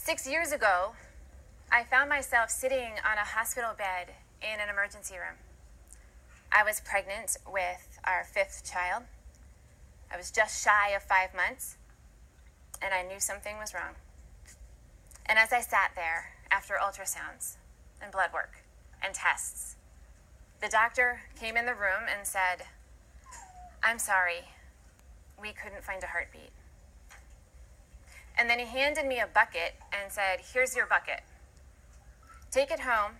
6 years ago, I found myself sitting on a hospital bed in an emergency room. I was pregnant with our 5th child. I was just shy of 5 months, and I knew something was wrong. And as I sat there, after ultrasounds and blood work and tests, the doctor came in the room and said, "I'm sorry, we couldn't find a heartbeat." And then he handed me a bucket and said, "Here's your bucket. Take it home,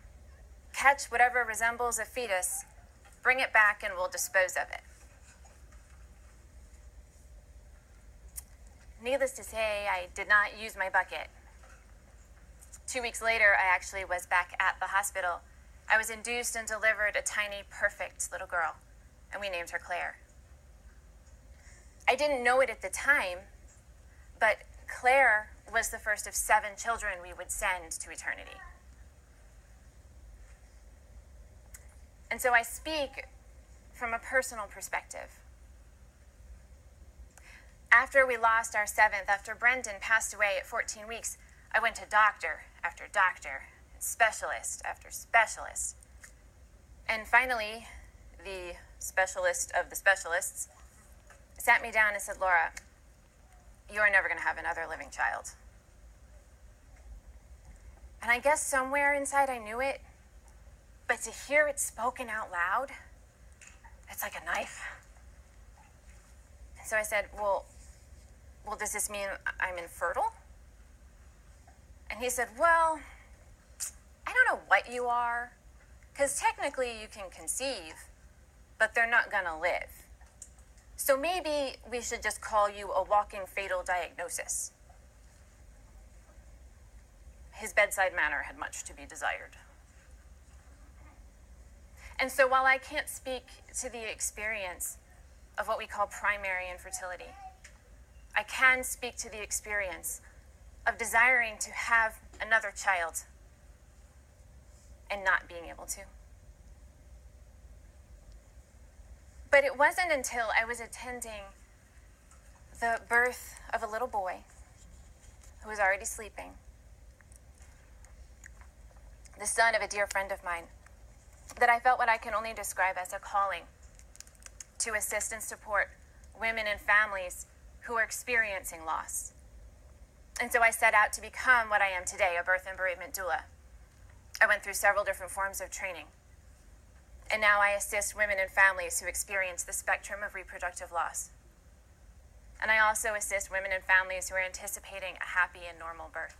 catch whatever resembles a fetus, bring it back, and we'll dispose of it." Needless to say, I did not use my bucket. 2 weeks later, I actually was back at the hospital. I was induced and delivered a tiny, perfect little girl, and we named her Claire. I didn't know it at the time, but Claire was the first of 7 children we would send to eternity. And so I speak from a personal perspective. After we lost our 7th, after Brendan passed away at 14 weeks, I went to doctor after doctor, specialist after specialist. And finally, the specialist of the specialists sat me down and said, "Laura, you are never going to have another living child." And I guess somewhere inside I knew it, but to hear it spoken out loud, it's like a knife. And so I said, well, does this mean I'm infertile? And he said, "Well, I don't know what you are, because technically you can conceive, but they're not going to live. So maybe we should just call you a walking fatal diagnosis." His bedside manner had much to be desired. And so while I can't speak to the experience of what we call primary infertility, I can speak to the experience of desiring to have another child and not being able to. But it wasn't until I was attending the birth of a little boy who was already sleeping, the son of a dear friend of mine, that I felt what I can only describe as a calling to assist and support women and families who are experiencing loss. And so I set out to become what I am today, a birth and bereavement doula. I went through several different forms of training. And now I assist women and families who experience the spectrum of reproductive loss. And I also assist women and families who are anticipating a happy and normal birth.